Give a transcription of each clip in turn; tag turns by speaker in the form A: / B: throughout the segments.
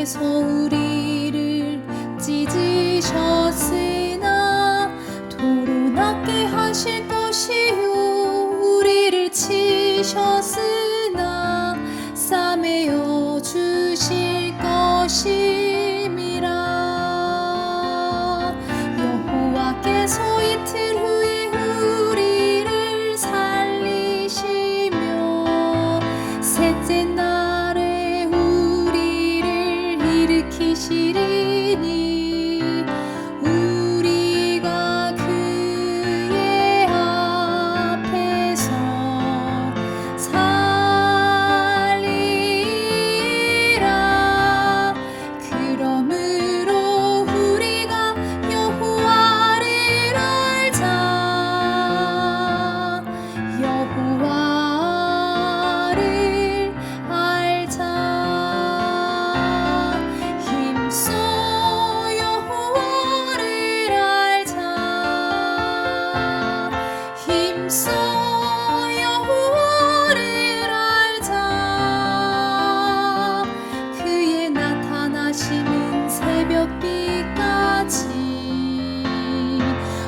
A: 여호와께서 우리를 찢으셨으나 도로 낫게 하실 것이요 우리를 치셨으나 싸매어 주실 것임이라. 여호와께서 이틀 후에 우리를 살리시며 셋째 날에 우리를 일으키시리니 우리가 그의 앞에서 살리라. 그러므로 우리가 여호와를 알자. 여호와를 알자. 힘써 여호와를 알자. 힘써 여호와를 알자. 그의 나타나심은 새벽빛같이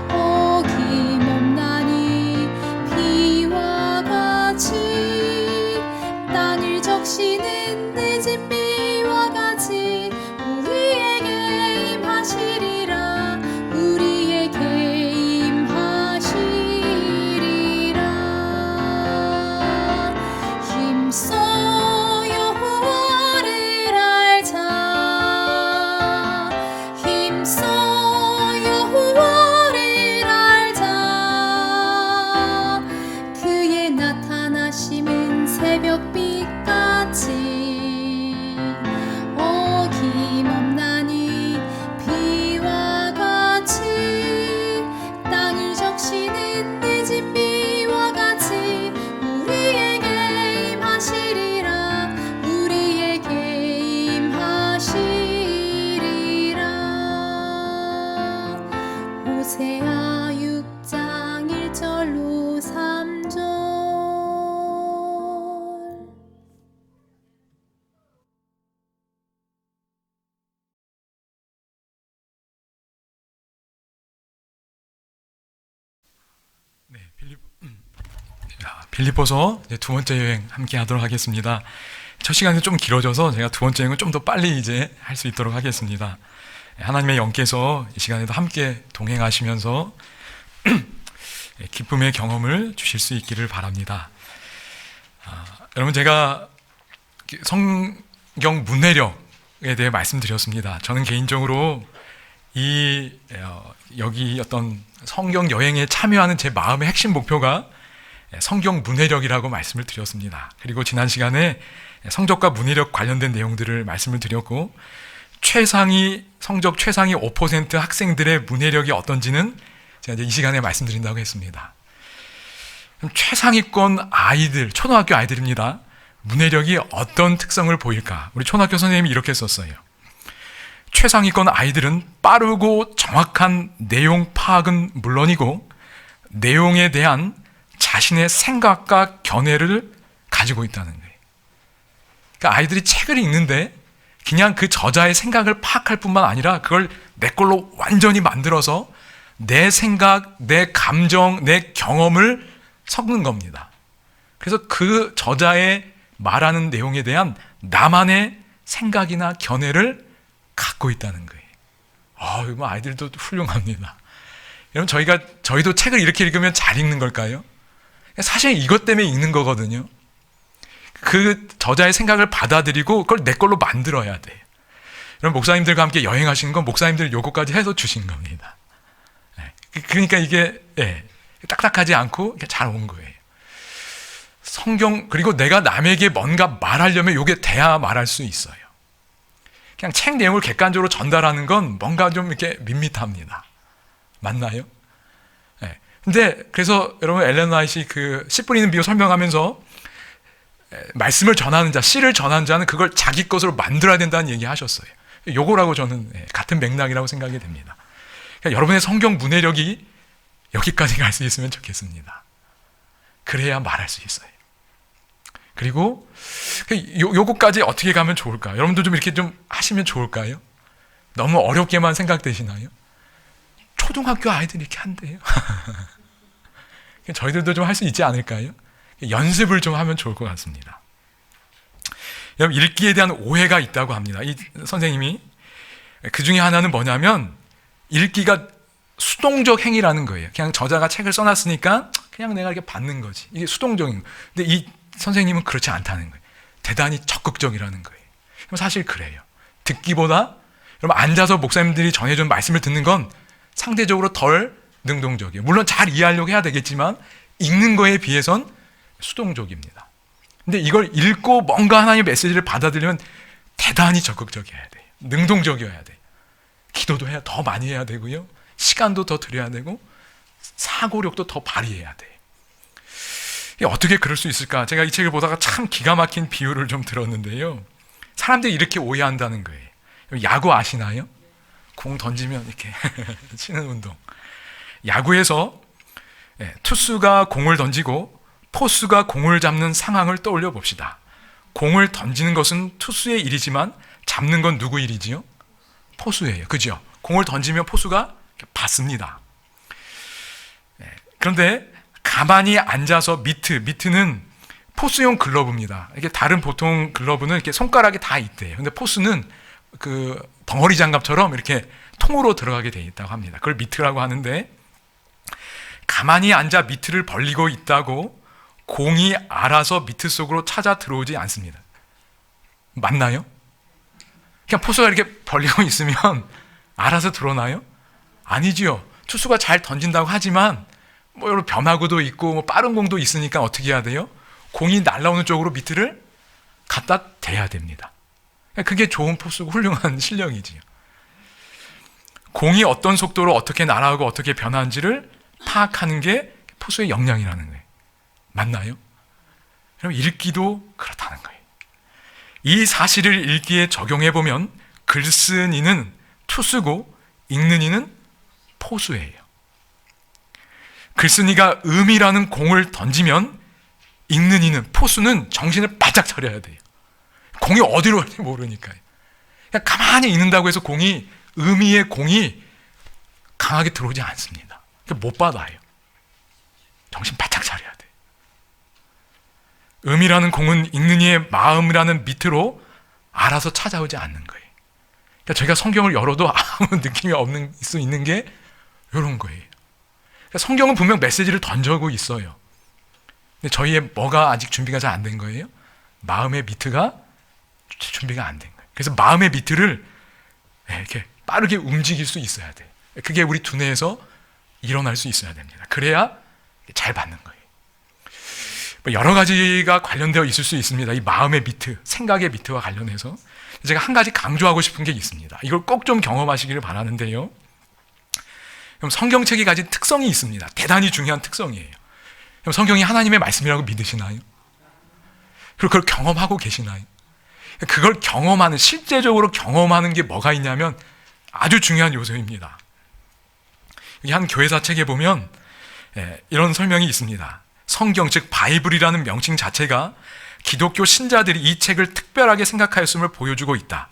A: 어김없나니 비와 같이 땅을 적시는 늦은 비와 같이 우리에게 임하시리라. 우리에게 임하시리라. 힘써 여호와를 알자. 힘써 여호와를 알자. 그의 나타나심은 새벽빛같이 어김없나니 비와 같이 땅을 적시는 늦은 비와 같이 우리에게 임하시리라. 우리에게 임하시리라. 호세아 6장 1절로 3절.
B: 네, 빌립보서 이제 두 번째 여행 함께 하도록 하겠습니다. 첫 시간이 좀 길어져서 제가 두 번째 여행은 좀 더 빨리 이제 할 수 있도록 하겠습니다. 하나님의 영께서 이 시간에도 함께 동행하시면서 기쁨의 경험을 주실 수 있기를 바랍니다. 여러분, 제가 성경 문해력에 대해 말씀드렸습니다. 저는 개인적으로 여기 어떤 성경 여행에 참여하는 제 마음의 핵심 목표가 성경 문해력이라고 말씀을 드렸습니다. 그리고 지난 시간에 성적과 문해력 관련된 내용들을 말씀을 드렸고, 성적 최상위 5% 학생들의 문해력이 어떤지는 제가 이제 이 시간에 말씀드린다고 했습니다. 최상위권 아이들, 초등학교 아이들입니다. 문해력이 어떤 특성을 보일까? 우리 초등학교 선생님이 이렇게 썼어요. 최상위권 아이들은 빠르고 정확한 내용 파악은 물론이고 내용에 대한 자신의 생각과 견해를 가지고 있다는 거예요. 그러니까 아이들이 책을 읽는데 그냥 그 저자의 생각을 파악할 뿐만 아니라 그걸 내 걸로 완전히 만들어서 내 생각, 내 감정, 내 경험을 섞는 겁니다. 그래서 그 저자의 말하는 내용에 대한 나만의 생각이나 견해를 갖고 있다는 거예요. 이거 아이들도 훌륭합니다. 여러분, 저희도 책을 이렇게 읽으면 잘 읽는 걸까요? 사실 이것 때문에 읽는 거거든요. 그 저자의 생각을 받아들이고 그걸 내 걸로 만들어야 돼요. 여러분, 목사님들과 함께 여행하시는 건 목사님들 요거까지 해서 주신 겁니다. 그러니까 이게 딱딱하지 않고 잘 온 거예요. 성경, 그리고 내가 남에게 뭔가 말하려면 이게 돼야 말할 수 있어요. 그냥 책 내용을 객관적으로 전달하는 건 뭔가 좀 이렇게 밋밋합니다. 맞나요? 근데 그래서 여러분, 엘렌 화이트이 그 씨 뿌리는 비유 설명하면서 말씀을 전하는 자, 씨를 전하는 자는 그걸 자기 것으로 만들어야 된다는 얘기 하셨어요. 요거라고 저는 같은 맥락이라고 생각이 됩니다. 그러니까 여러분의 성경 문해력이 여기까지 갈 수 있으면 좋겠습니다. 그래야 말할 수 있어요. 그리고 요거까지 어떻게 가면 좋을까? 여러분도 좀 이렇게 좀 하시면 좋을까요? 너무 어렵게만 생각되시나요? 초등학교 아이들이 이렇게 한대요. 저희들도 좀 할 수 있지 않을까요? 연습을 좀 하면 좋을 것 같습니다. 여러분, 읽기에 대한 오해가 있다고 합니다. 이 선생님이 그 중에 하나는 뭐냐면 읽기가 수동적 행위라는 거예요. 그냥 저자가 책을 써놨으니까 그냥 내가 이렇게 받는 거지. 이게 수동적인 거예요. 근데 이 선생님은 그렇지 않다는 거예요. 대단히 적극적이라는 거예요. 사실 그래요. 듣기보다 여러분 앉아서 목사님들이 전해준 말씀을 듣는 건 상대적으로 덜 능동적이에요. 물론 잘 이해하려고 해야 되겠지만 읽는 거에 비해선 수동적입니다. 근데 이걸 읽고 뭔가 하나님의 메시지를 받아들이면 대단히 적극적이어야 돼요. 능동적이어야 돼요. 기도도 더 많이 해야 되고요. 시간도 더 들여야 되고 사고력도 더 발휘해야 돼요. 어떻게 그럴 수 있을까? 제가 이 책을 보다가 참 기가 막힌 비유를 좀 들었는데요. 사람들이 이렇게 오해한다는 거예요. 야구 아시나요? 공 던지면 이렇게 치는 운동. 야구에서 투수가 공을 던지고 포수가 공을 잡는 상황을 떠올려 봅시다. 공을 던지는 것은 투수의 일이지만 잡는 건 누구 일이지요? 포수예요. 그죠? 공을 던지면 포수가 받습니다. 그런데 가만히 앉아서 미트는 포수용 글러브입니다. 이게 다른 보통 글러브는 이렇게 손가락이 다 있대요. 근데 포수는 그 벙어리 장갑처럼 이렇게 통으로 들어가게 되어 있다고 합니다. 그걸 미트라고 하는데 가만히 앉아 미트를 벌리고 있다고 공이 알아서 미트 속으로 찾아 들어오지 않습니다. 맞나요? 그냥 포수가 이렇게 벌리고 있으면 알아서 들어오나요? 아니지요. 투수가 잘 던진다고 하지만 뭐 여러 변화구도 있고 뭐 빠른 공도 있으니까 어떻게 해야 돼요? 공이 날아오는 쪽으로 미트를 갖다 대야 됩니다. 그게 좋은 포수고 훌륭한 실력이지요. 공이 어떤 속도로 어떻게 날아오고 어떻게 변하는지를 파악하는 게 포수의 역량이라는 거예요. 맞나요? 그럼 읽기도 그렇다는 거예요. 이 사실을 읽기에 적용해 보면 글 쓴 이는 투수고 읽는 이는 포수예요. 글 쓴 이가 음이라는 공을 던지면 읽는 이는 포수는 정신을 바짝 차려야 돼요. 공이 어디로 갈지 모르니까요. 그냥 가만히 있는다고 해서 의미의 공이 강하게 들어오지 않습니다. 못 받아요. 정신 바짝 차려야 돼요. 음이라는 공은 읽는 이의 마음이라는 밑으로 알아서 찾아오지 않는 거예요. 그러니까 저희가 성경을 열어도 아무 느낌이 없는 수 있는 게 이런 거예요. 그러니까 성경은 분명 메시지를 던져오고 있어요. 근데 저희의 뭐가 아직 준비가 잘 안 된 거예요? 마음의 미트가 준비가 안 된 거예요. 그래서 마음의 미트를 이렇게 빠르게 움직일 수 있어야 돼요. 그게 우리 두뇌에서 일어날 수 있어야 됩니다. 그래야 잘 받는 거예요. 여러 가지가 관련되어 있을 수 있습니다. 이 마음의 미트, 생각의 미트와 관련해서 제가 한 가지 강조하고 싶은 게 있습니다. 이걸 꼭 좀 경험하시기를 바라는데요. 그럼 성경책이 가진 특성이 있습니다. 대단히 중요한 특성이에요. 그럼 성경이 하나님의 말씀이라고 믿으시나요? 그리고 그걸 경험하고 계시나요? 그걸 실제적으로 경험하는 게 뭐가 있냐면 아주 중요한 요소입니다. 한 교회사 책에 보면 이런 설명이 있습니다. 성경, 즉 바이블이라는 명칭 자체가 기독교 신자들이 이 책을 특별하게 생각하였음을 보여주고 있다.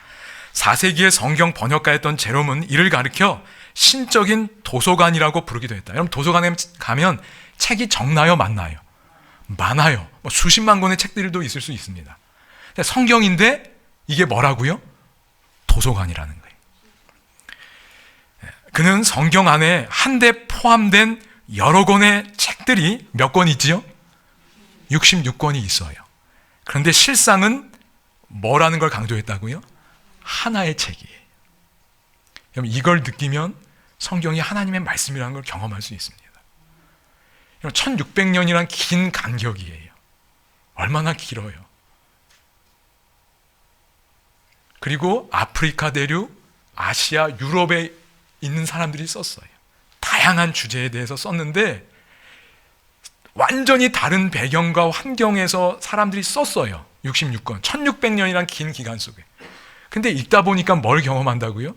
B: 4세기의 성경 번역가였던 제롬은 이를 가리켜 신적인 도서관이라고 부르기도 했다. 여러분, 도서관에 가면 책이 적나요, 많나요? 많아요. 수십만 권의 책들도 있을 수 있습니다. 성경인데 이게 뭐라고요? 도서관이라는 거예요. 그는 성경 안에 한데 포함된 여러 권의 책들이 몇 권 있지요? 66권이 있어요. 그런데 실상은 뭐라는 걸 강조했다고요? 하나의 책이에요. 여러분, 이걸 느끼면 성경이 하나님의 말씀이라는 걸 경험할 수 있습니다. 1600년이란 긴 간격이에요. 얼마나 길어요. 그리고 아프리카 대륙, 아시아, 유럽에 있는 사람들이 썼어요. 다양한 주제에 대해서 썼는데 완전히 다른 배경과 환경에서 사람들이 썼어요. 66권, 1600년이란 긴 기간 속에. 근데 읽다 보니까 뭘 경험한다고요?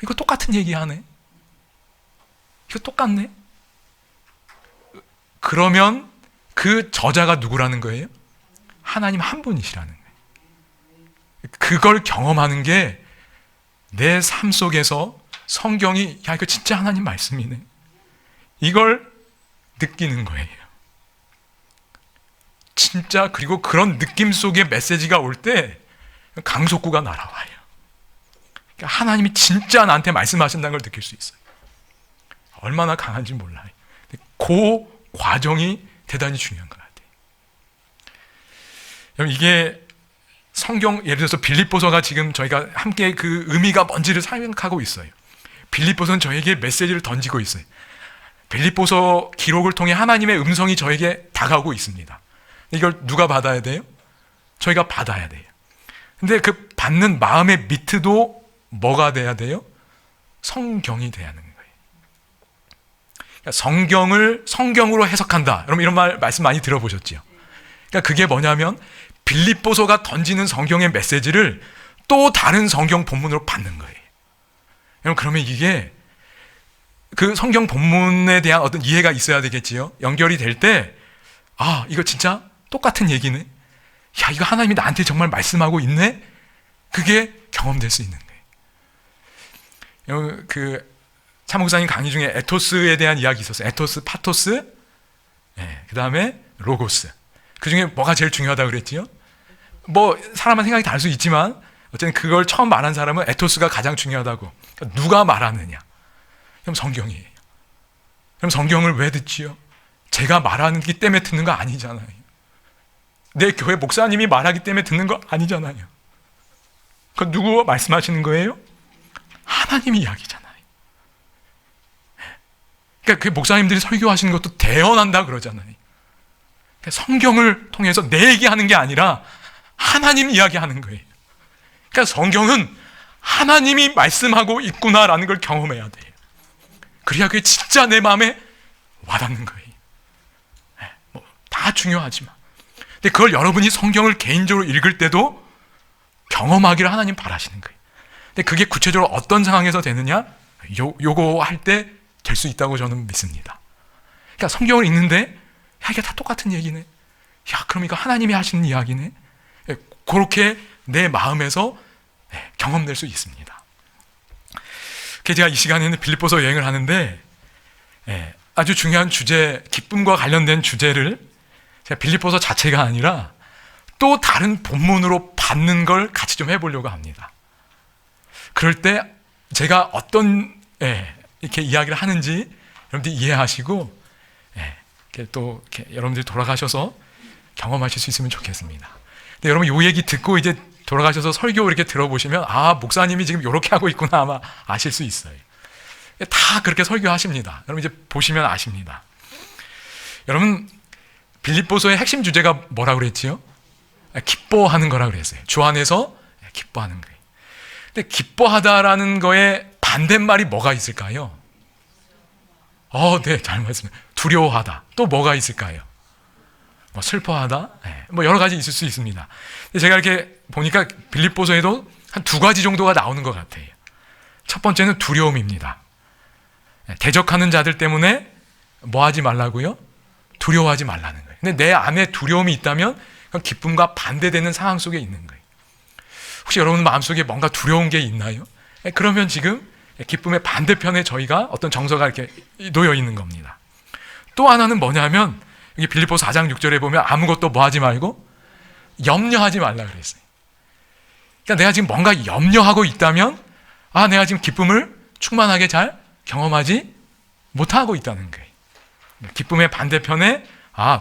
B: 이거 똑같은 얘기하네. 이거 똑같네. 그러면 그 저자가 누구라는 거예요? 하나님 한 분이시라는 거예요. 그걸 경험하는 게 내 삶 속에서 성경이 야 이거 진짜 하나님 말씀이네, 이걸 느끼는 거예요. 진짜. 그리고 그런 느낌 속에 메시지가 올 때 강속구가 날아와요. 그러니까 하나님이 진짜 나한테 말씀하신다는 걸 느낄 수 있어요. 얼마나 강한지 몰라요. 그 과정이 대단히 중요한 것 같아요. 여러분, 이게 성경, 예를 들어서 빌립보서가 지금 저희가 함께 그 의미가 뭔지를 생각하고 있어요. 빌립보서는 저에게 메시지를 던지고 있어요. 빌립보서 기록을 통해 하나님의 음성이 저에게 다가오고 있습니다. 이걸 누가 받아야 돼요? 저희가 받아야 돼요. 근데 그 받는 마음의 미트도 뭐가 돼야 돼요? 성경이 돼야 하는 거예요. 그러니까 성경을 성경으로 해석한다. 여러분 이런 말씀 많이 들어보셨죠? 그러니까 그게 뭐냐면 빌립보서가 던지는 성경의 메시지를 또 다른 성경 본문으로 받는 거예요. 여러분 그러면 이게 그 성경 본문에 대한 어떤 이해가 있어야 되겠지요. 연결이 될 때 아, 이거 진짜 똑같은 얘기네. 야, 이거 하나님이 나한테 정말 말씀하고 있네. 그게 경험될 수 있는 거예요. 그 차목사님 강의 중에 에토스에 대한 이야기 있었어요. 에토스, 파토스, 그 다음에 로고스. 그 중에 뭐가 제일 중요하다고 그랬지요? 뭐 사람은 생각이 다를 수 있지만 어쨌든 그걸 처음 말한 사람은 에토스가 가장 중요하다고. 그러니까 누가 말하느냐? 그럼 성경이에요. 그럼 성경을 왜 듣지요? 제가 말하기 때문에 듣는 거 아니잖아요. 내 교회 목사님이 말하기 때문에 듣는 거 아니잖아요. 그 누구 말씀하시는 거예요? 하나님이 이야기잖아요. 그러니까 그 목사님들이 설교하시는 것도 대언한다 그러잖아요. 그러니까 성경을 통해서 내 얘기하는 게 아니라 하나님 이야기하는 거예요. 그러니까 성경은 하나님이 말씀하고 있구나라는 걸 경험해야 돼요. 그래야 그게 진짜 내 마음에 와닿는 거예요. 뭐 다 중요하지만, 근데 그걸 여러분이 성경을 개인적으로 읽을 때도 경험하기를 하나님 바라시는 거예요. 근데 그게 구체적으로 어떤 상황에서 되느냐? 요거 할 때 될 수 있다고 저는 믿습니다. 그러니까 성경을 읽는데 야, 이게 다 똑같은 얘기네. 야, 그럼 이거 하나님이 하시는 이야기네. 그렇게 내 마음에서 경험될 수 있습니다. 그래서 제가 이 시간에는 빌립보서 여행을 하는데 아주 중요한 주제, 기쁨과 관련된 주제를 제가 빌립보서 자체가 아니라 또 다른 본문으로 받는 걸 같이 좀 해보려고 합니다. 그럴 때 제가 어떤 이렇게 이야기를 하는지 여러분들이 이해하시고 이렇게 또 이렇게 여러분들이 돌아가셔서 경험하실 수 있으면 좋겠습니다. 근데 여러분 이 얘기 듣고 이제 돌아가셔서 설교 이렇게 들어보시면 아, 목사님이 지금 이렇게 하고 있구나 아마 아실 수 있어요. 다 그렇게 설교하십니다. 여러분 이제 보시면 아십니다. 여러분 빌립보서의 핵심 주제가 뭐라고 그랬지요? 기뻐하는 거라고 그랬어요. 주 안에서 기뻐하는 거예요. 근데 기뻐하다라는 거에 반대말이 뭐가 있을까요? 네, 잘 말씀해요. 두려워하다. 또 뭐가 있을까요? 뭐 슬퍼하다? 뭐 여러 가지 있을 수 있습니다. 근데 제가 이렇게 보니까 빌립보서에도 한 두 가지 정도가 나오는 것 같아요. 첫 번째는 두려움입니다. 대적하는 자들 때문에 뭐 하지 말라고요? 두려워하지 말라는 거예요. 근데 내 안에 두려움이 있다면 그건 기쁨과 반대되는 상황 속에 있는 거예요. 혹시 여러분 마음속에 뭔가 두려운 게 있나요? 그러면 지금 기쁨의 반대편에 저희가 어떤 정서가 이렇게 놓여 있는 겁니다. 또 하나는 뭐냐면 여기 빌립보서 4장 6절에 보면 아무것도 뭐 하지 말고 염려하지 말라 그랬어요. 그러니까 내가 지금 뭔가 염려하고 있다면 아, 내가 지금 기쁨을 충만하게 잘 경험하지 못하고 있다는 거예요. 기쁨의 반대편에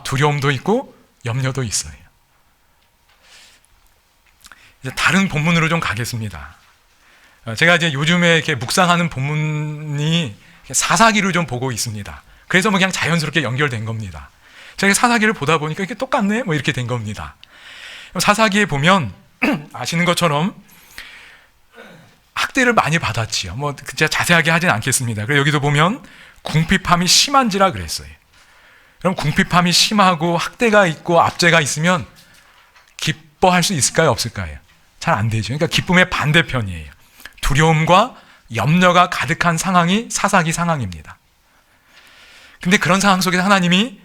B: 두려움도 있고 염려도 있어요. 이제 다른 본문으로 좀 가겠습니다. 제가 이제 요즘에 이렇게 묵상하는 본문이 사사기를 좀 보고 있습니다. 그래서 뭐 그냥 자연스럽게 연결된 겁니다. 제가 사사기를 보다 보니까 이게 똑같네? 뭐 이렇게 된 겁니다. 사사기에 보면 아시는 것처럼 학대를 많이 받았지요. 뭐 제가 자세하게 하진 않겠습니다. 그리고 여기도 보면 궁핍함이 심한지라 그랬어요. 그럼 궁핍함이 심하고 학대가 있고 압제가 있으면 기뻐할 수 있을까요? 없을까요? 잘 안 되죠. 그러니까 기쁨의 반대편이에요. 두려움과 염려가 가득한 상황이 사사기 상황입니다. 근데 그런 상황 속에서 하나님이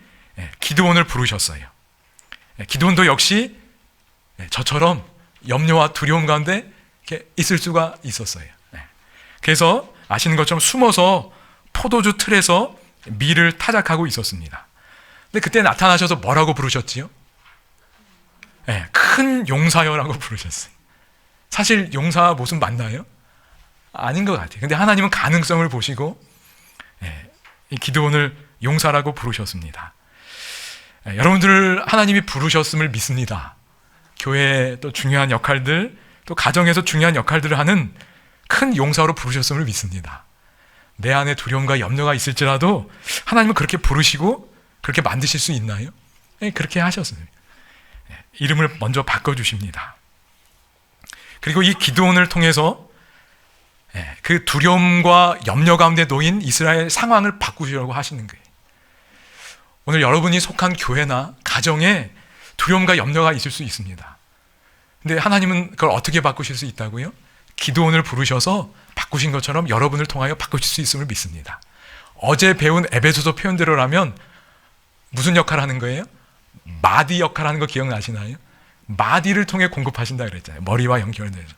B: 기드온을 부르셨어요. 기드온도 역시 저처럼 염려와 두려움 가운데 이렇게 있을 수가 있었어요. 그래서 아시는 것처럼 숨어서 포도주 틀에서 밀을 타작하고 있었습니다. 근데 그때 나타나셔서 뭐라고 부르셨지요? 큰 용사여라고 부르셨어요. 사실 용사 모습 맞나요? 아닌 것 같아요. 근데 하나님은 가능성을 보시고 이 기드온을 용사라고 부르셨습니다. 여러분들 하나님이 부르셨음을 믿습니다. 교회의 또 중요한 역할들, 또 가정에서 중요한 역할들을 하는 큰 용사로 부르셨음을 믿습니다. 내 안에 두려움과 염려가 있을지라도 하나님은 그렇게 부르시고 그렇게 만드실 수 있나요? 그렇게 하셨어요. 이름을 먼저 바꿔주십니다. 그리고 이 기드온을 통해서 그 두려움과 염려 가운데 놓인 이스라엘 상황을 바꾸시려고 하시는 거예요. 오늘 여러분이 속한 교회나 가정에 두려움과 염려가 있을 수 있습니다. 근데 하나님은 그걸 어떻게 바꾸실 수 있다고요? 기드온을 부르셔서 바꾸신 것처럼 여러분을 통하여 바꾸실 수 있음을 믿습니다. 어제 배운 에베소서 표현대로라면 무슨 역할을 하는 거예요? 마디 역할을 하는 거 기억나시나요? 마디를 통해 공급하신다 그랬잖아요. 머리와 연결돼서.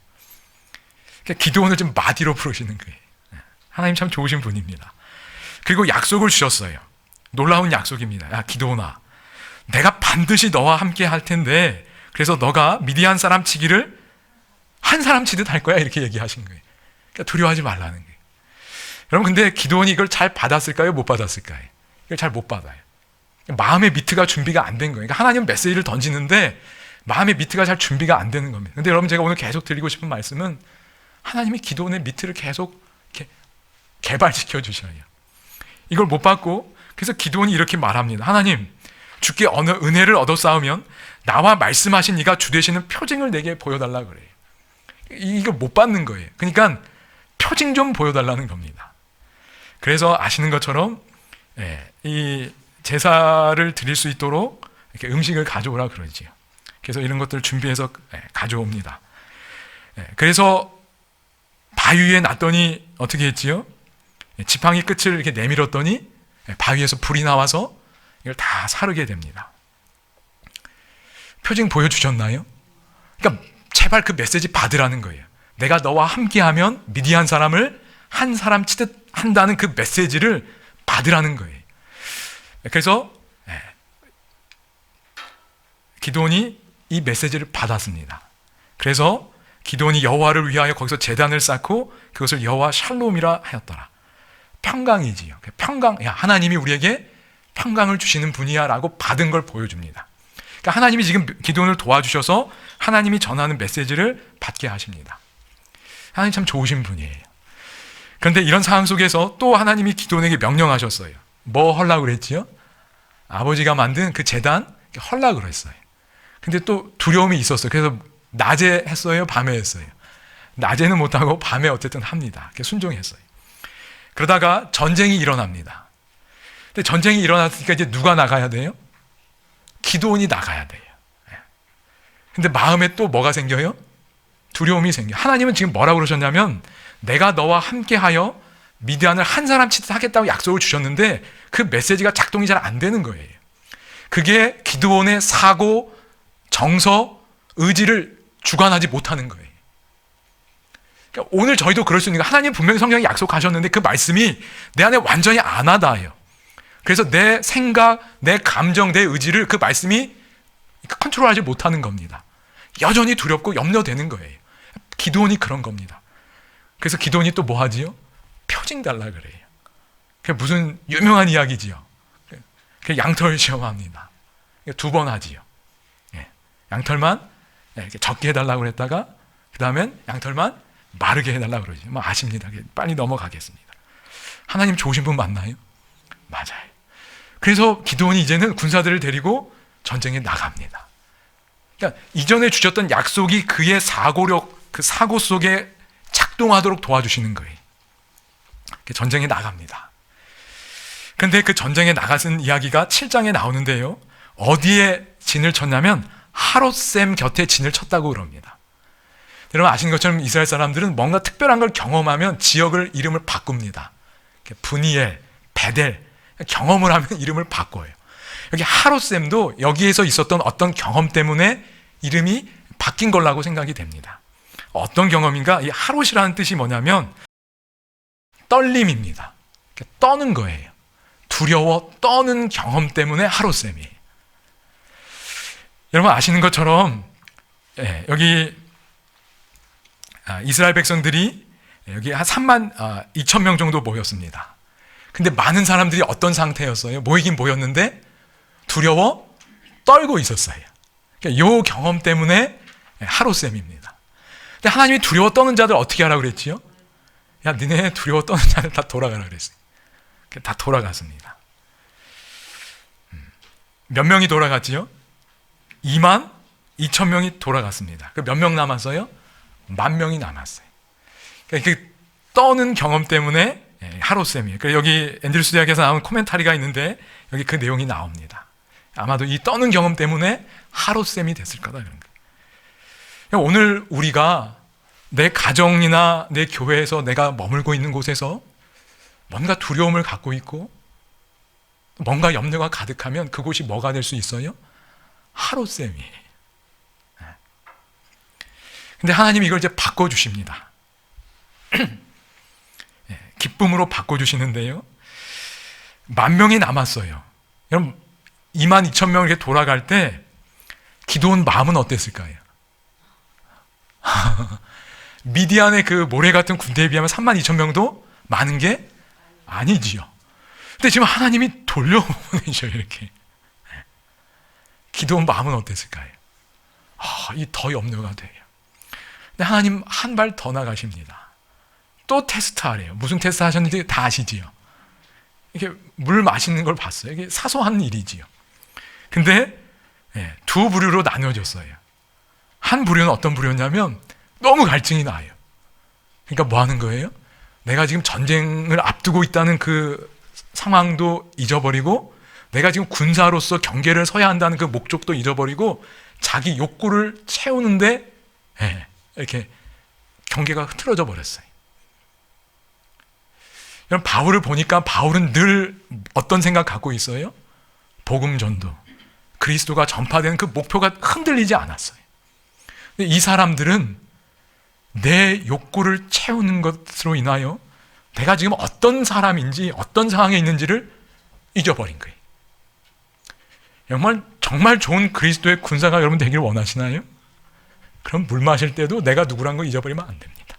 B: 그러니까 기드온을 좀 마디로 부르시는 거예요. 하나님 참 좋으신 분입니다. 그리고 약속을 주셨어요. 놀라운 약속입니다. 야, 기드온아, 내가 반드시 너와 함께 할 텐데 그래서 너가 미디안 사람 치기를 한 사람 치듯 할 거야, 이렇게 얘기하신 거예요. 그러니까 두려워하지 말라는 거예요. 여러분, 근데 기드온이 이걸 잘 받았을까요? 못 받았을까요? 이걸 잘 못 받아요. 마음의 미트가 준비가 안 된 거예요. 그러니까 하나님은 메시지를 던지는데 마음의 미트가 잘 준비가 안 되는 겁니다. 근데 여러분, 제가 오늘 계속 드리고 싶은 말씀은 하나님이 기드온의 미트를 계속 이렇게 개발시켜 주셔요. 이걸 못 받고, 그래서 기드온이 이렇게 말합니다. 하나님, 주께 어느 은혜를 얻어 쌓으면 나와 말씀하신 이가 주 되시는 표징을 내게 보여달라 그래요. 이걸 못 받는 거예요. 그러니까 표징 좀 보여달라는 겁니다. 그래서 아시는 것처럼 이 제사를 드릴 수 있도록 이렇게 음식을 가져오라 그러지요. 그래서 이런 것들을 준비해서 가져옵니다. 그래서 바위 위에 놨더니 어떻게 했지요? 지팡이 끝을 이렇게 내밀었더니 바위에서 불이 나와서 이걸 다 사르게 됩니다. 표징 보여주셨나요? 그러니까 제발 그 메시지 받으라는 거예요. 내가 너와 함께하면 미디안 사람을 한 사람 치듯 한다는 그 메시지를 받으라는 거예요. 그래서 기드온이 이 메시지를 받았습니다. 그래서 기드온이 여호와를 위하여 거기서 제단을 쌓고 그것을 여호와 샬롬이라 하였더라. 평강이지요. 평강, 야, 하나님이 우리에게 평강을 주시는 분이야 라고 받은 걸 보여줍니다. 그러니까 하나님이 지금 기드온을 도와주셔서 하나님이 전하는 메시지를 받게 하십니다. 하나님 참 좋으신 분이에요. 그런데 이런 상황 속에서 또 하나님이 기드온에게 명령하셨어요. 뭐 하려고 그랬지요? 아버지가 만든 그 제단 하려고 그랬어요. 근데 또 두려움이 있었어요. 그래서 낮에 했어요? 밤에 했어요? 낮에는 못하고 밤에 어쨌든 합니다. 순종했어요. 그러다가 전쟁이 일어납니다. 근데 전쟁이 일어났으니까 이제 누가 나가야 돼요? 기드온이 나가야 돼요. 근데 마음에 또 뭐가 생겨요? 두려움이 생겨요. 하나님은 지금 뭐라고 그러셨냐면 내가 너와 함께하여 미디안을 한 사람 치듯 하겠다고 약속을 주셨는데 그 메시지가 작동이 잘 안 되는 거예요. 그게 기드온의 사고, 정서, 의지를 주관하지 못하는 거예요. 그러니까 오늘 저희도 그럴 수 있는 게 하나님 분명히 성경에 약속하셨는데 그 말씀이 내 안에 완전히 안 와닿아요. 그래서 내 생각, 내 감정, 내 의지를 그 말씀이 컨트롤하지 못하는 겁니다. 여전히 두렵고 염려되는 거예요. 기드온이 그런 겁니다. 그래서 기드온이 또 뭐 하지요? 표징 달라 그래요. 그게 무슨 유명한 이야기지요. 그 양털 시험합니다. 2번 하지요. 양털만 이렇게 적게 해달라고 그랬다가 그 다음엔 양털만 마르게 해달라고 그러지. 뭐 아십니다. 빨리 넘어가겠습니다. 하나님 좋으신 분 맞나요? 맞아요. 그래서 기드온이 이제는 군사들을 데리고 전쟁에 나갑니다. 그러니까 이전에 주셨던 약속이 그의 사고력, 그 사고 속에 작동하도록 도와주시는 거예요. 전쟁에 나갑니다. 그런데 그 전쟁에 나가는 이야기가 7장에 나오는데요. 어디에 진을 쳤냐면 하롯셈 곁에 진을 쳤다고 그럽니다. 여러분 아시는 것처럼 이스라엘 사람들은 뭔가 특별한 걸 경험하면 지역을 이름을 바꿉니다. 브니엘, 베델, 경험을 하면 이름을 바꿔요. 여기 하롯셈도 여기에서 있었던 어떤 경험 때문에 이름이 바뀐 걸라고 생각이 됩니다. 어떤 경험인가? 이 하롯이라는 뜻이 뭐냐면 떨림입니다. 떠는 거예요. 두려워 떠는 경험 때문에 하롯셈이에요. 여러분 아시는 것처럼 여기 이스라엘 백성들이 여기 한 3만 2천 명 정도 모였습니다. 근데 많은 사람들이 어떤 상태였어요? 모이긴 모였는데 두려워 떨고 있었어요. 그러니까 이 경험 때문에 하롯셈입니다. 근데 하나님이 두려워 떠는 자들 어떻게 하라고 그랬지요? 야, 니네 두려워 떠는 자들 다 돌아가라 그랬어요. 다 돌아갔습니다. 몇 명이 돌아갔지요? 2만 2천 명이 돌아갔습니다. 몇 명 남았어요? 10,000명이 남았어요. 그러니까 그 떠는 경험 때문에 하롯셈이에요. 그래서 여기 앤드루스 대학에서 나온 코멘타리가 있는데 여기 그 내용이 나옵니다. 아마도 이 떠는 경험 때문에 하롯셈이 됐을 거다 그런 거예요. 그러니까 오늘 우리가 내 가정이나 내 교회에서 내가 머물고 있는 곳에서 뭔가 두려움을 갖고 있고 뭔가 염려가 가득하면 그곳이 뭐가 될 수 있어요? 하롯셈이에요. 근데 하나님이 이걸 이제 바꿔주십니다. 기쁨으로 바꿔주시는데요. 10,000명이 남았어요. 여러분 22,000명 이렇게 돌아갈 때 기도원 마음은 어땠을까요? 미디안의 그 모래 같은 군대에 비하면 32,000명도 많은 게 아니지요. 근데 지금 하나님이 돌려보내셔요, 이렇게. 기도원 마음은 어땠을까요? 이 더 염려가 돼요. 근데 하나님 한 발 더 나가십니다. 또 테스트 하래요. 무슨 테스트 하셨는지 다 아시지요? 이게 물 마시는 걸 봤어요. 이게 사소한 일이지요. 근데 두 부류로 나뉘어졌어요. 한 부류는 어떤 부류였냐면 너무 갈증이 나요. 그러니까 뭐 하는 거예요? 내가 지금 전쟁을 앞두고 있다는 그 상황도 잊어버리고 내가 지금 군사로서 경계를 서야 한다는 그 목적도 잊어버리고 자기 욕구를 채우는데 이렇게 경계가 흐트러져 버렸어요. 여러분 바울을 보니까 바울은 늘 어떤 생각 갖고 있어요? 복음 전도, 그리스도가 전파되는 그 목표가 흔들리지 않았어요. 근데 이 사람들은 내 욕구를 채우는 것으로 인하여 내가 지금 어떤 사람인지 어떤 상황에 있는지를 잊어버린 거예요. 정말 좋은 그리스도의 군사가 여러분 되기를 원하시나요? 그럼 물 마실 때도 내가 누구란 거 잊어버리면 안 됩니다.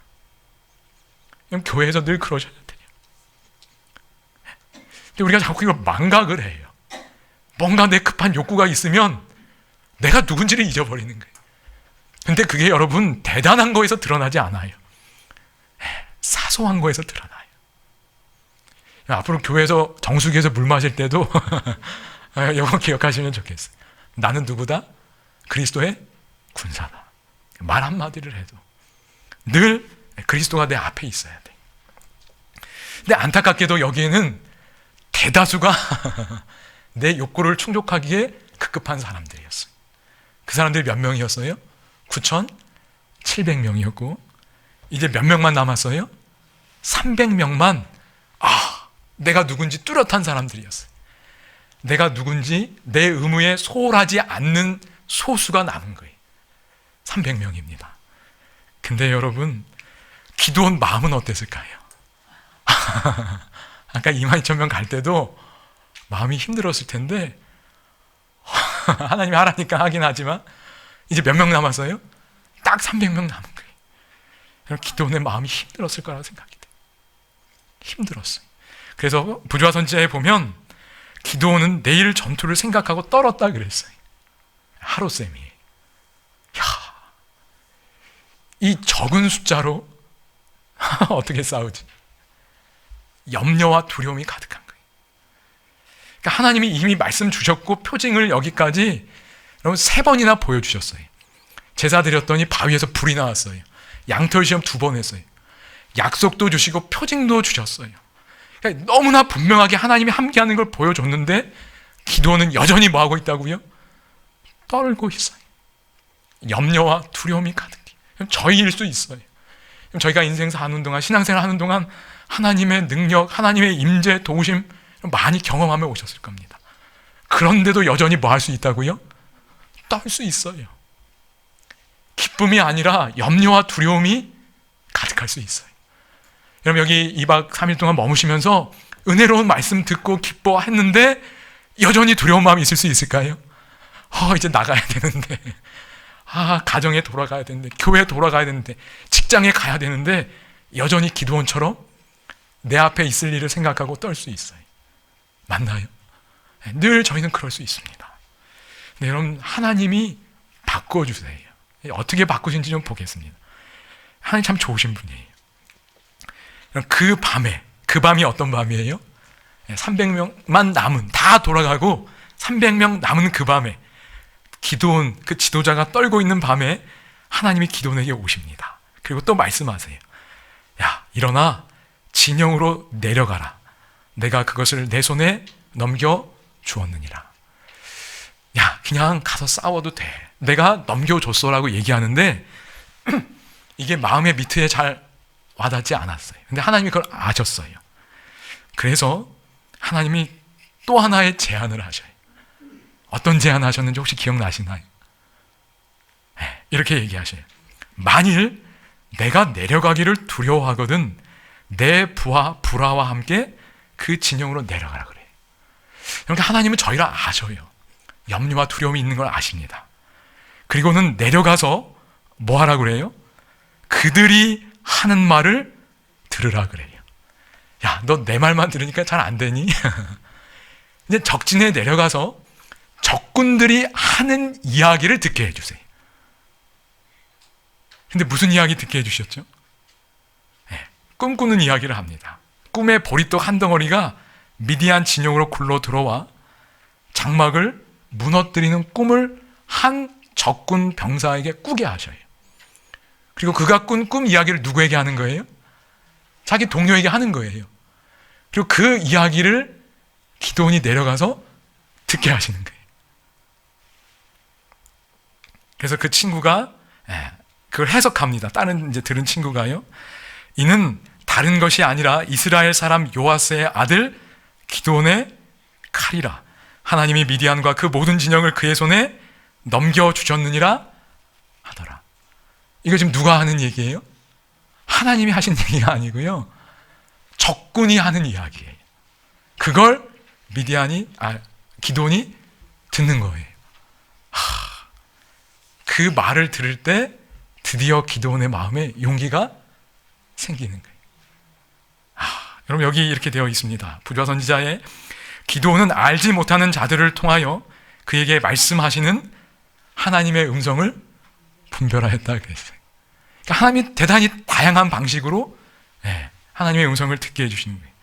B: 교회에서 늘 그러셔야 돼요. 근데 우리가 자꾸 이걸 망각을 해요. 뭔가 내 급한 욕구가 있으면 내가 누군지를 잊어버리는 거예요. 근데 그게 여러분 대단한 거에서 드러나지 않아요. 사소한 거에서 드러나요. 앞으로 교회에서 정수기에서 물 마실 때도 이거 기억하시면 좋겠어요. 나는 누구다? 그리스도의 군사다. 말 한마디를 해도 늘 그리스도가 내 앞에 있어야 돼. 근데 안타깝게도 여기에는 대다수가 내 욕구를 충족하기에 급급한 사람들이었어요. 그 사람들이 몇 명이었어요? 9,700명이었고 이제 몇 명만 남았어요? 300명만 내가 누군지 뚜렷한 사람들이었어요. 내가 누군지 내 의무에 소홀하지 않는 소수가 남은 거예요. 300명입니다. 근데 여러분 기도원 마음은 어땠을까요? 아까 22,000명 갈 때도 마음이 힘들었을 텐데 하나님이 하라니까 하긴 하지만 이제 몇 명 남았어요? 딱 300명 남은 거예요. 기도원의 마음이 힘들었을 거라고 생각이 돼요. 힘들었어요. 그래서 부조화 선지자에 보면 기도원은 내일 전투를 생각하고 떨었다 그랬어요. 하롯셈이. 이 적은 숫자로 어떻게 싸우지? 염려와 두려움이 가득한 거예요. 그러니까 하나님이 이미 말씀 주셨고 표징을 여기까지 여러분 3번이나 보여주셨어요. 제사 드렸더니 바위에서 불이 나왔어요. 양털 시험 2번 했어요. 약속도 주시고 표징도 주셨어요. 그러니까 너무나 분명하게 하나님이 함께하는 걸 보여줬는데 기도는 여전히 뭐하고 있다고요? 떨고 있어요. 염려와 두려움이 가득해요. 저희일 수 있어요. 저희가 인생 사는 동안 신앙생활 하는 동안 하나님의 능력, 하나님의 임재, 도우심 많이 경험하며 오셨을 겁니다. 그런데도 여전히 뭐 할 수 있다고요? 떨 수 있어요. 기쁨이 아니라 염려와 두려움이 가득할 수 있어요. 여러분 여기 2박 3일 동안 머무시면서 은혜로운 말씀 듣고 기뻐했는데 여전히 두려운 마음이 있을 수 있을까요? 이제 나가야 되는데, 가정에 돌아가야 되는데, 교회에 돌아가야 되는데, 직장에 가야 되는데 여전히 기드온처럼 내 앞에 있을 일을 생각하고 떨 수 있어요. 맞나요? 늘 저희는 그럴 수 있습니다. 네, 여러분 하나님이 바꿔주세요. 어떻게 바꾸신지 좀 보겠습니다. 하나님 참 좋으신 분이에요. 그 밤이 어떤 밤이에요? 300명만 남은, 다 돌아가고 300명 남은 그 밤에, 기드온 그 지도자가 떨고 있는 밤에 하나님이 기드온에게 오십니다. 그리고 또 말씀하세요. 야, 일어나 진영으로 내려가라. 내가 그것을 내 손에 넘겨 주었느니라. 야, 그냥 가서 싸워도 돼. 내가 넘겨줬어라고 얘기하는데 이게 마음의 밑에 잘 와닿지 않았어요. 근데 하나님이 그걸 아셨어요. 그래서 하나님이 또 하나의 제안을 하셔요. 어떤 제안을 하셨는지 혹시 기억나시나요? 네, 이렇게 얘기하셔요. 만일 내가 내려가기를 두려워하거든 내 불화와 함께 그 진영으로 내려가라 그래요. 그러니까 하나님은 저희를 아셔요. 염려와 두려움이 있는 걸 아십니다. 그리고는 내려가서 뭐 하라 그래요? 그들이 하는 말을 들으라 그래요. 야, 너 내 말만 들으니까 잘 안 되니? 이제 적진에 내려가서 적군들이 하는 이야기를 듣게 해주세요. 근데 무슨 이야기 듣게 해주셨죠? 네, 꿈꾸는 이야기를 합니다. 꿈에 보리떡 한 덩어리가 미디안 진영으로 굴러 들어와 장막을 무너뜨리는 꿈을 한 적군 병사에게 꾸게 하셔요. 그리고 그가 꾼 꿈 이야기를 누구에게 하는 거예요? 자기 동료에게 하는 거예요. 그리고 그 이야기를 기드온이 내려가서 듣게 하시는 거예요. 그래서 그 친구가 그걸 해석합니다. 다른 이제 들은 친구가요. 이는 다른 것이 아니라 이스라엘 사람 요아스의 아들 기드온의 칼이라. 하나님이 미디안과 그 모든 진영을 그의 손에 넘겨주셨느니라 하더라. 이거 지금 누가 하는 얘기예요? 하나님이 하신 얘기가 아니고요. 적군이 하는 이야기예요. 그걸 기드온이 듣는 거예요. 그 말을 들을 때 드디어 기드온의 마음에 용기가 생기는 거예요. 여러분 여기 이렇게 되어 있습니다. 부좌 선지자의 기드온은 알지 못하는 자들을 통하여 그에게 말씀하시는 하나님의 음성을 분별하였다 그랬어요. 그러니까 하나님이 대단히 다양한 방식으로 하나님의 음성을 듣게 해주시는 거예요.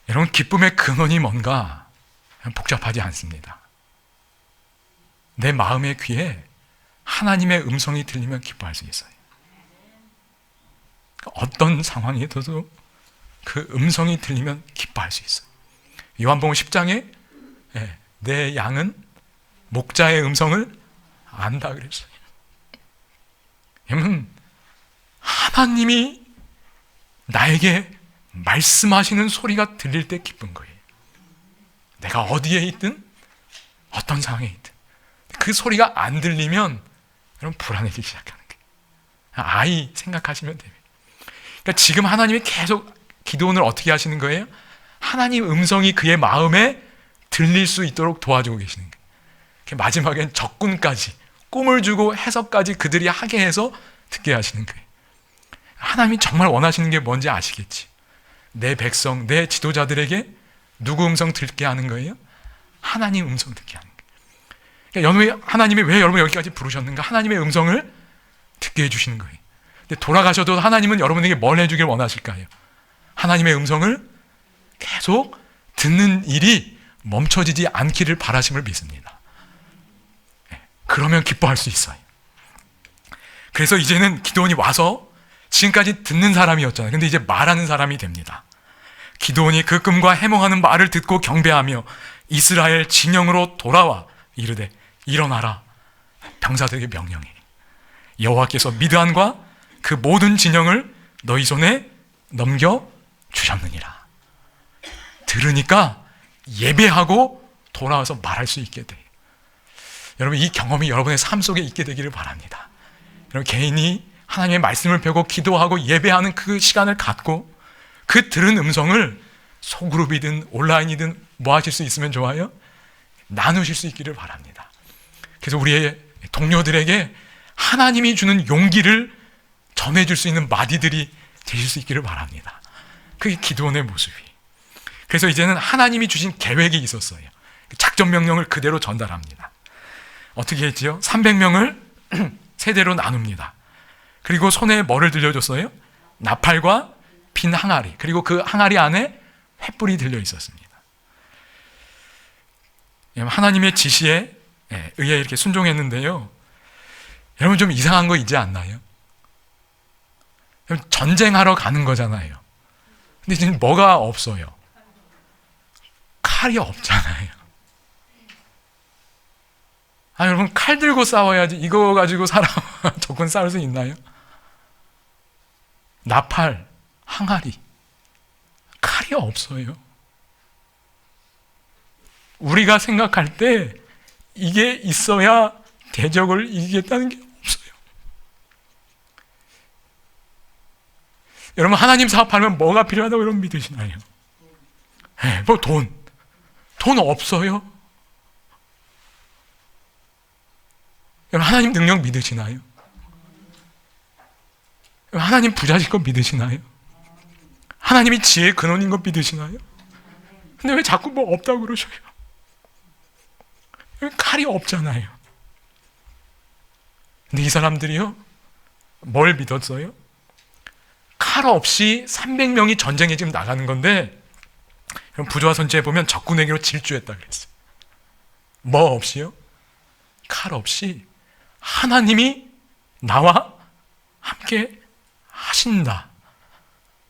B: 여러분 기쁨의 근원이 뭔가 복잡하지 않습니다. 내 마음의 귀에 하나님의 음성이 들리면 기뻐할 수 있어요. 어떤 상황에서도 그 음성이 들리면 기뻐할 수 있어요. 요한복음 10장에 내 양은 목자의 음성을 안다 그랬어요. 여러분 하나님이 나에게 말씀하시는 소리가 들릴 때 기쁜 거예요. 내가 어디에 있든 어떤 상황에 있든 그 소리가 안 들리면 여러분 불안해지기 시작하는 거예요. 아이 생각하시면 됩니다. 그러니까 지금 하나님이 계속 기드온을 어떻게 하시는 거예요? 하나님 음성이 그의 마음에 들릴 수 있도록 도와주고 계시는 거예요. 마지막엔 적군까지 꿈을 주고 해석까지 그들이 하게 해서 듣게 하시는 거예요. 하나님이 정말 원하시는 게 뭔지 아시겠지? 내 백성, 내 지도자들에게 누구 음성 듣게 하는 거예요? 하나님 음성 듣게 하는 거예요. 그러니까 하나님이 왜 여러분 여기까지 부르셨는가? 하나님의 음성을 듣게 해주시는 거예요. 근데 돌아가셔도 하나님은 여러분에게 뭘 해주길 원하실까요? 하나님의 음성을 계속 듣는 일이 멈춰지지 않기를 바라심을 믿습니다. 그러면 기뻐할 수 있어요. 그래서 이제는 기드온이 와서 지금까지 듣는 사람이었잖아요. 근데 이제 말하는 사람이 됩니다. 기드온이 그 꿈과 해몽하는 말을 듣고 경배하며 이스라엘 진영으로 돌아와 이르되 일어나라. 병사들에게 명령해. 여호와께서 미드안과 그 모든 진영을 너희 손에 넘겨주셨느니라. 들으니까 예배하고 돌아와서 말할 수 있게 돼. 여러분, 이 경험이 여러분의 삶 속에 있게 되기를 바랍니다. 여러분, 개인이 하나님의 말씀을 배우고 기도하고 예배하는 그 시간을 갖고 그 들은 음성을 소그룹이든 온라인이든 뭐 하실 수 있으면 좋아요? 나누실 수 있기를 바랍니다. 그래서 우리의 동료들에게 하나님이 주는 용기를 전해줄 수 있는 마디들이 되실 수 있기를 바랍니다. 그게 기도원의 모습이. 그래서 이제는 하나님이 주신 계획이 있었어요. 작전 명령을 그대로 전달합니다. 어떻게 했지요? 300명을 세대로 나눕니다. 그리고 손에 뭐를 들려줬어요? 나팔과 빈 항아리, 그리고 그 항아리 안에 횃불이 들려 있었습니다. 하나님의 지시에 의해 이렇게 순종했는데요. 여러분, 좀 이상한 거 있지 않나요? 전쟁하러 가는 거잖아요. 근데 지금 뭐가 없어요? 칼이 없잖아요. 여러분, 칼 들고 싸워야지 이거 가지고 사람 적군 싸울 수 있나요? 나팔, 항아리, 칼이 없어요. 우리가 생각할 때 이게 있어야 대적을 이기겠다는 게 없어요. 여러분, 하나님 사업하면 뭐가 필요하다고 여러분 믿으시나요? 뭐 돈 없어요? 여러분, 하나님 능력 믿으시나요? 여러분, 하나님 부자실 것 믿으시나요? 하나님이 지혜의 근원인 것 믿으시나요? 근데 왜 자꾸 뭐 없다고 그러셔요? 칼이 없잖아요. 근데 이 사람들이요, 뭘 믿었어요? 칼 없이 300명이 전쟁에 지금 나가는 건데, 부조화 선지에 보면 적군에게로 질주했다 그랬어요. 뭐 없이요? 칼 없이 하나님이 나와 함께 하신다.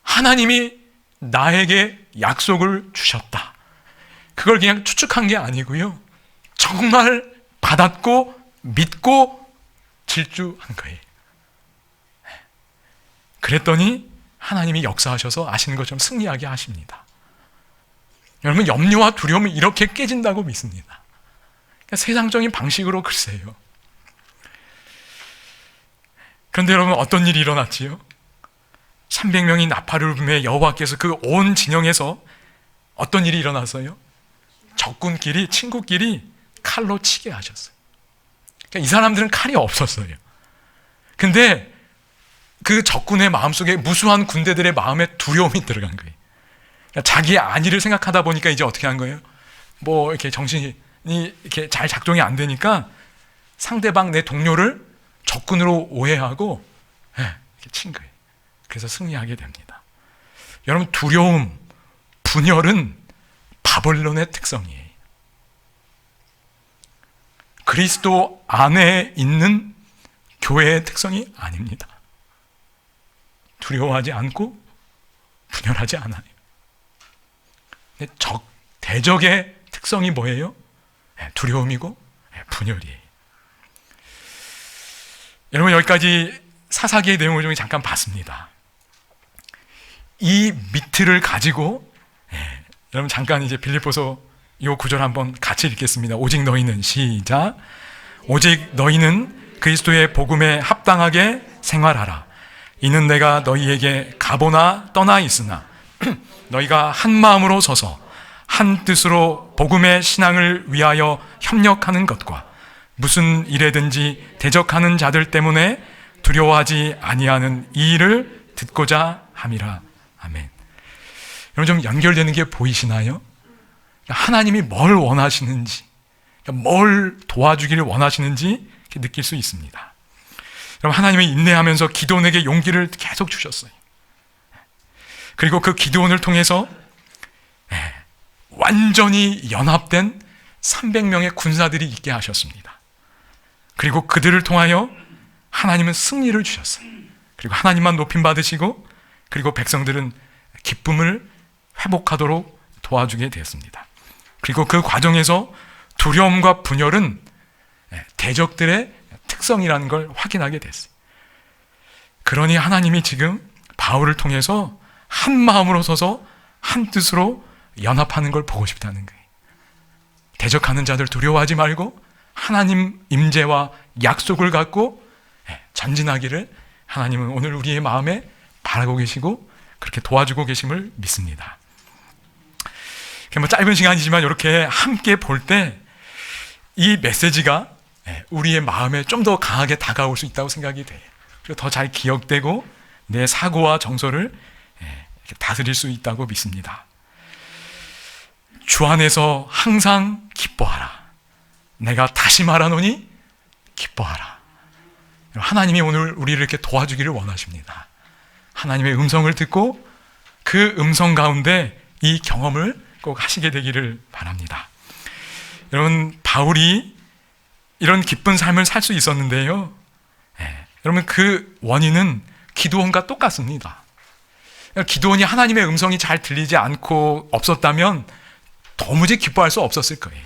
B: 하나님이 나에게 약속을 주셨다. 그걸 그냥 추측한 게 아니고요, 정말 받았고 믿고 질주한 거예요. 그랬더니 하나님이 역사하셔서 아시는 것처럼 승리하게 하십니다. 여러분, 염려와 두려움이 이렇게 깨진다고 믿습니다. 그러니까 세상적인 방식으로 글쎄요. 그런데 여러분, 어떤 일이 일어났지요? 300명이 나팔을 불며 여호와께서 그 온 진영에서 어떤 일이 일어났어요? 적군끼리, 친구끼리 칼로 치게 하셨어요. 그러니까 이 사람들은 칼이 없었어요. 근데 그 적군의 마음속에, 무수한 군대들의 마음에 두려움이 들어간 거예요. 그러니까 자기의 안위를 생각하다 보니까 이제 어떻게 한 거예요? 뭐 이렇게 정신이 이렇게 잘 작동이 안 되니까 상대방, 내 동료를 적군으로 오해하고 이렇게 친 거예요. 그래서 승리하게 됩니다. 여러분, 두려움, 분열은 바벨론의 특성이에요. 그리스도 안에 있는 교회의 특성이 아닙니다. 두려워하지 않고 분열하지 않아요. 근데 대적의 특성이 뭐예요? 두려움이고 분열이에요. 여러분, 여기까지 사사기의 내용을 좀 잠깐 봤습니다. 이 미트를 가지고 여러분, 잠깐 이제 빌립보서 이 구절 한번 같이 읽겠습니다. 오직 너희는, 시작. 오직 너희는 그리스도의 복음에 합당하게 생활하라. 이는 내가 너희에게 가보나 떠나 있으나 너희가 한 마음으로 서서 한 뜻으로 복음의 신앙을 위하여 협력하는 것과 무슨 일에든지 대적하는 자들 때문에 두려워하지 아니하는 이 일을 듣고자 함이라. 아멘. 여러분, 좀 연결되는 게 보이시나요? 하나님이 뭘 원하시는지, 뭘 도와주기를 원하시는지 느낄 수 있습니다. 여러분, 하나님이 인내하면서 기드온에게 용기를 계속 주셨어요. 그리고 그 기드온을 통해서 완전히 연합된 300명의 군사들이 있게 하셨습니다. 그리고 그들을 통하여 하나님은 승리를 주셨어요. 그리고 하나님만 높임 받으시고, 그리고 백성들은 기쁨을 회복하도록 도와주게 되었습니다. 그리고 그 과정에서 두려움과 분열은 대적들의 특성이라는 걸 확인하게 됐어요. 그러니 하나님이 지금 바울을 통해서 한 마음으로 서서 한 뜻으로 연합하는 걸 보고 싶다는 거예요. 대적하는 자들 두려워하지 말고 하나님 임재와 약속을 갖고 전진하기를 하나님은 오늘 우리의 마음에 바라고 계시고 그렇게 도와주고 계심을 믿습니다. 짧은 시간이지만 이렇게 함께 볼 때 이 메시지가 우리의 마음에 좀 더 강하게 다가올 수 있다고 생각이 돼요. 그리고 더 잘 기억되고 내 사고와 정서를 다스릴 수 있다고 믿습니다. 주 안에서 항상 기뻐하라. 내가 다시 말하노니 기뻐하라. 하나님이 오늘 우리를 이렇게 도와주기를 원하십니다. 하나님의 음성을 듣고 그 음성 가운데 이 경험을 꼭 하시게 되기를 바랍니다. 여러분, 바울이 이런 기쁜 삶을 살 수 있었는데요. 여러분, 그 원인은 기드온과 똑같습니다. 기드온이 하나님의 음성이 잘 들리지 않고 없었다면 도무지 기뻐할 수 없었을 거예요.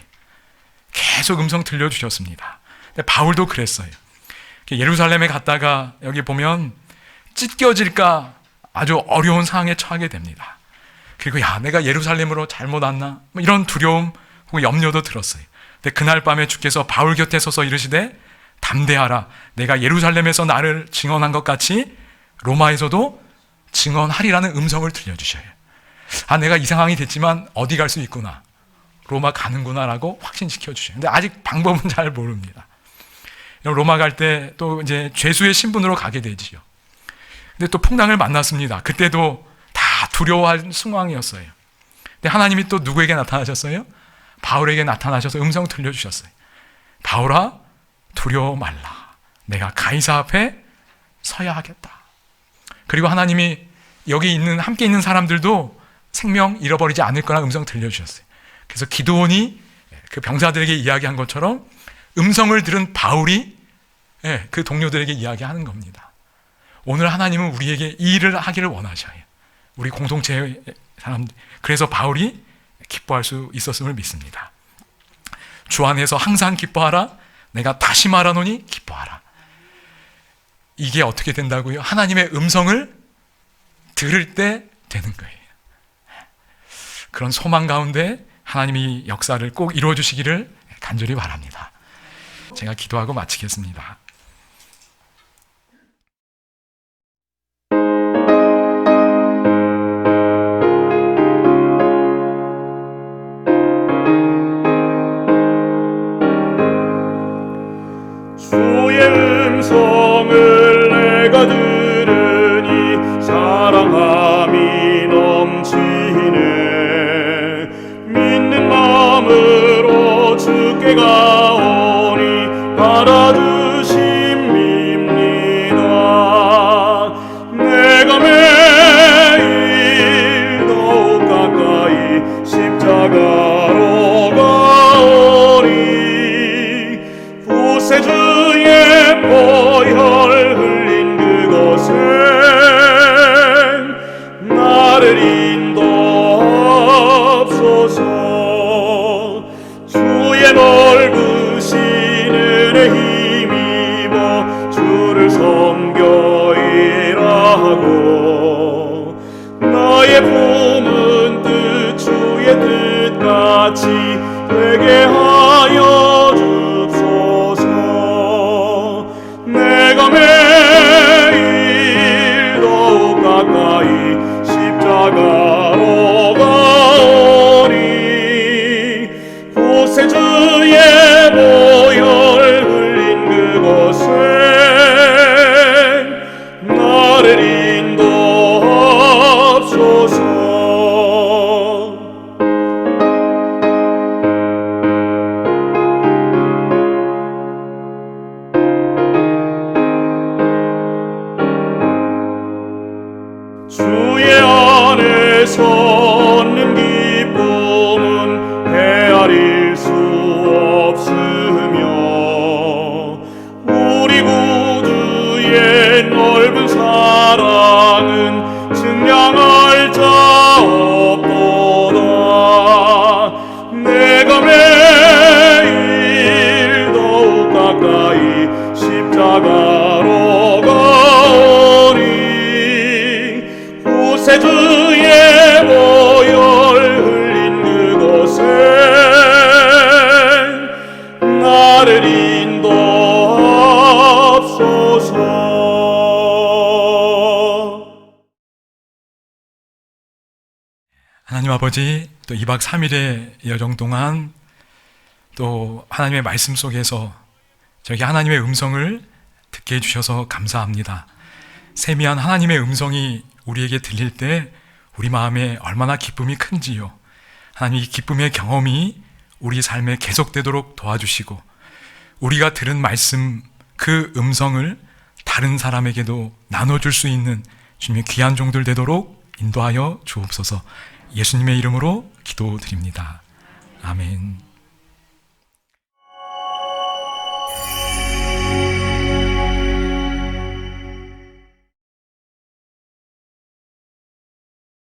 B: 계속 음성 들려주셨습니다. 근데 바울도 그랬어요. 예루살렘에 갔다가 여기 보면 찢겨질까 아주 어려운 상황에 처하게 됩니다. 그리고 내가 예루살렘으로 잘못 왔나? 이런 두려움 혹은 염려도 들었어요. 근데 그날 밤에 주께서 바울 곁에 서서 이르시되 담대하라. 내가 예루살렘에서 나를 증언한 것 같이 로마에서도 증언하리라는 음성을 들려주셔요. 내가 이 상황이 됐지만 어디 갈 수 있구나. 로마 가는구나라고 확신시켜 주셔요. 근데 아직 방법은 잘 모릅니다. 로마 갈 때 또 이제 죄수의 신분으로 가게 되지요. 근데 또 풍랑을 만났습니다. 그때도 다 두려워할 상황이었어요. 근데 하나님이 또 누구에게 나타나셨어요? 바울에게 나타나셔서 음성 들려주셨어요. 바울아, 두려워 말라. 내가 가이사 앞에 서야 하겠다. 그리고 하나님이 여기 있는 함께 있는 사람들도 생명 잃어버리지 않을 거라 음성 들려주셨어요. 그래서 기드온이 그 병사들에게 이야기한 것처럼 음성을 들은 바울이 그 동료들에게 이야기하는 겁니다. 오늘 하나님은 우리에게 이 일을 하기를 원하셔요. 우리 공동체의 사람들. 그래서 바울이 기뻐할 수 있었음을 믿습니다. 주 안에서 항상 기뻐하라. 내가 다시 말하노니 기뻐하라. 이게 어떻게 된다고요? 하나님의 음성을 들을 때 되는 거예요. 그런 소망 가운데 하나님이 역사를 꼭 이루어 주시기를 간절히 바랍니다. 제가 기도하고 마치겠습니다.
C: 주의 음성을 내가 들으니 사랑함이 넘치네. 믿는 마음으로 주께 가오니 받아주심입니다. 내가 매일 더욱 가까이 십자가로 가오니 구세주의 보혈 흘린 그곳에 나를 인도하옵소서. 주의 넓으신 은혜 힘입어 주를 섬겨 일하고 나의 품은 뜻 주의 뜻같이 되게 하여 주옵소서. 내가 매일 더욱 가까이 십자가로 가오니 구세주의 보혈 흘린 그곳에 나를 인도하옵소서. 주의 안에서 얻는 기쁨은 헤아릴 수 없으며 우리 구주의 넓은 사랑은 증량할 자 없도다. 내가 매일 더욱 가까이 십자가로 가오니 구세주의
B: 하나님 아버지, 또 2박 3일의 여정 동안 또 하나님의 말씀 속에서 저에게 하나님의 음성을 듣게 해주셔서 감사합니다. 세미한 하나님의 음성이 우리에게 들릴 때 우리 마음에 얼마나 기쁨이 큰지요. 하나님, 이 기쁨의 경험이 우리 삶에 계속되도록 도와주시고 우리가 들은 말씀, 그 음성을 다른 사람에게도 나눠줄 수 있는 주님의 귀한 종들 되도록 인도하여 주옵소서. 예수님의 이름으로 기도드립니다. 아멘.